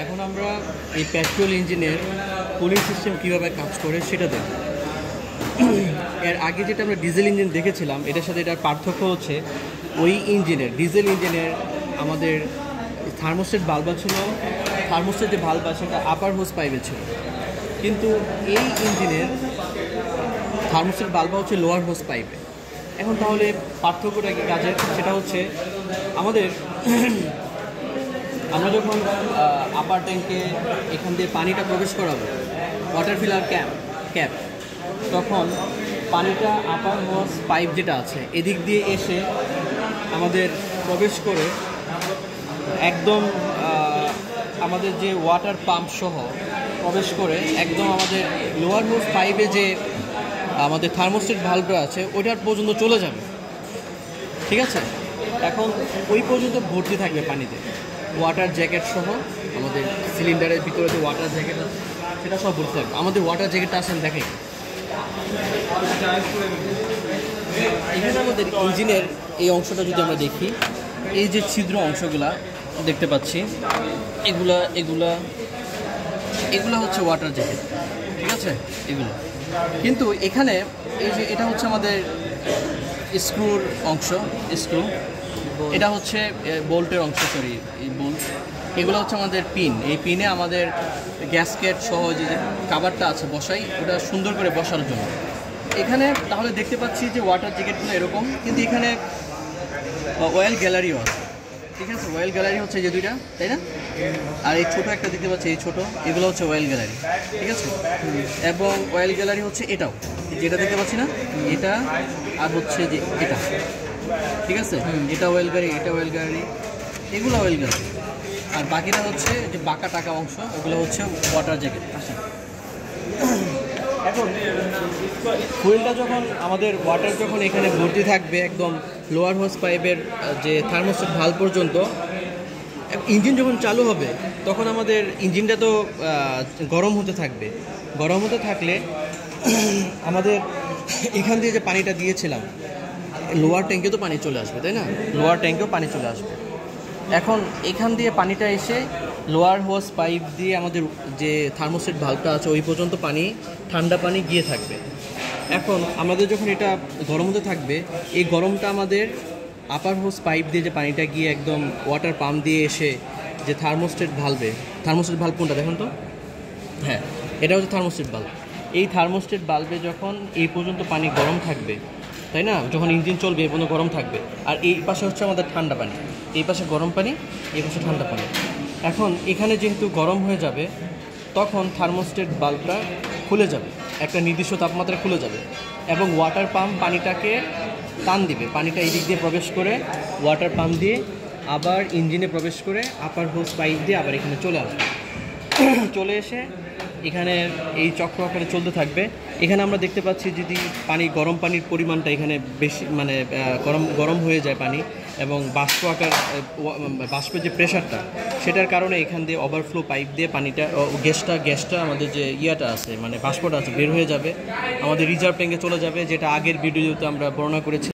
এখন আমরা এই পেট্রোল ইঞ্জিনের কুলিং সিস্টেম কীভাবে কাজ করে সেটা দেখব। এর আগে যেটা আমরা ডিজেল ইঞ্জিন দেখেছিলাম, এটার সাথে এটার পার্থক্য হচ্ছে ওই ইঞ্জিনের, ডিজেল ইঞ্জিনের আমাদের থার্মোস্টেট বাল্ব ছিল, থার্মোস্টেট যে বাল্ব আছে সেটা আপার হোস পাইপে ছিল, কিন্তু এই ইঞ্জিনের থার্মোস্টেট বাল্ব হচ্ছে লোয়ার হোস পাইপে। এখন তাহলে পার্থক্যটা কি কাজের? সেটা হচ্ছে আমরা যখন আপার ট্যাঙ্কে এখান দিয়ে পানিটা প্রবেশ করাবো, ওয়াটার ফিলার ক্যাপ, তখন পানিটা আপার হোস পাইপ যেটা আছে এদিক দিয়ে এসে আমাদের প্রবেশ করে একদম আমাদের যে ওয়াটার পাম্প সহ প্রবেশ করে একদম আমাদের লোয়ার হোস পাইপে যে আমাদের থার্মোস্টেট ভালভটা আছে ওইটার পর্যন্ত চলে যাবে। ঠিক আছে, এখন ওই পর্যন্ত ভর্তি থাকবে পানিতে, ওয়াটার জ্যাকেট সহ আমাদের সিলিন্ডারের ভিতরে যে ওয়াটার জ্যাকেট আছে সেটা সব ভর্তি থাকবে। আমাদের ওয়াটার জ্যাকেটটা আসেন দেখে, এখানে আমাদের ইঞ্জিনের এই অংশটা যদি আমরা দেখি, এই যে ছিদ্র অংশগুলা দেখতে পাচ্ছি, এগুলা হচ্ছে ওয়াটার জ্যাকেট। ঠিক আছে, এগুলো কিন্তু এখানে এই যে এটা হচ্ছে আমাদের স্ক্রুর অংশ, স্ক্রু, এটা হচ্ছে বোল্টের অংশ, সরি এই বোল্ট, এগুলো হচ্ছে আমাদের পিন। এই পিনে আমাদের গ্যাসকেট সহ যে কাভারটা আছে বসাই, ওটা সুন্দর করে বসার জন্য। এখানে তাহলে দেখতে পাচ্ছি যে ওয়াটার জ্যাকেটগুলো এরকম, কিন্তু এখানে অয়েল গ্যালারিও আছে। ঠিক আছে, অয়েল গ্যালারি হচ্ছে যে দুইটা, তাই না? আর এই ছোটো একটা দেখতে পাচ্ছি, এই ছোটো, এগুলো হচ্ছে অয়েল গ্যালারি। ঠিক আছে, এবং অয়েল গ্যালারি হচ্ছে এটাও, যেটা দেখতে পাচ্ছি না, এটা আর হচ্ছে যে এটা। ঠিক আছে, এটা অয়েল গ্যালারি, এটা অয়েল গ্যালারি, এগুলো অয়েল গ্যালারি। আর বাকিটা হচ্ছে যে বাঁকা টাকা অংশ, ওগুলো হচ্ছে ওয়াটার জ্যাকেট। আচ্ছা, এখন ফুয়েলটা যখন আমাদের ওয়াটার যখন এখানে ভর্তি থাকবে একদম লোয়ার হোস পাইপের যে থার্মোস্টেট ভালভ পর্যন্ত, ইঞ্জিন যখন চালু হবে তখন আমাদের ইঞ্জিনটা তো গরম হতে থাকবে। গরম হতে থাকলে আমাদের এখান দিয়ে যে পানিটা দিয়েছিলাম লোয়ার ট্যাঙ্কে তো পানি চলে আসবে, তাই না? লোয়ার ট্যাঙ্কেও পানি চলে আসবে। এখন এখান দিয়ে পানিটা এসে লোয়ার হোস পাইপ দিয়ে আমাদের যে থার্মোস্টেট ভালভটা আছে ওই পর্যন্ত পানি, ঠান্ডা পানি গিয়ে থাকবে। এখন আমাদের যখন এটা গরম হতে থাকবে, এই গরমটা আমাদের আপার হোস পাইপ দিয়ে যে পানিটা গিয়ে একদম ওয়াটার পাম্প দিয়ে এসে যে থার্মোস্টেট ভালভে, থার্মোস্টেট ভালভ কোনটা দেখুন তো, হ্যাঁ এটা হচ্ছে থার্মোস্টেট ভালভ। এই থার্মোস্টেট ভালভে যখন এই পর্যন্ত পানি গরম থাকবে, তাই না, যখন ইঞ্জিন চলবে এই পর্যন্ত গরম থাকবে, আর এই পাশে হচ্ছে আমাদের ঠান্ডা পানি, এই পাশে গরম পানি, এই পাশে ঠান্ডা পানি। এখন এখানে যেহেতু গরম হয়ে যাবে তখন থার্মোস্টেট ভালভটা খুলে যাবে, একটা নির্দিষ্ট তাপমাত্রা খুলে যাবে, এবং ওয়াটার পাম্প পানিটাকে টান দিবে, পানিটা এই দিক দিয়ে প্রবেশ করে ওয়াটার পাম্প দিয়ে আবার ইঞ্জিনে প্রবেশ করে আপার হোস পাইপ দিয়ে আবার এখানে চলে আসবে। চলে এসে এখানে এই চক্র আকারে চলতে থাকবে। এখানে আমরা দেখতে পাচ্ছি যদি গরম পানির পরিমাণটা এখানে বেশি, মানে গরম হয়ে যায় পানি, এবং বাষ্পের যে প্রেশারটা সেটার কারণে এখান দিয়ে ওভারফ্লো পাইপ দিয়ে পানিটা, গ্যাসটা আমাদের যে ইয়াটা আছে, মানে বাষ্পটা আছে, বের হয়ে যাবে, আমাদের রিজার্ভ ট্যাঙ্কে চলে যাবে, যেটা আগের ভিডিওতে আমরা বর্ণনা করেছি।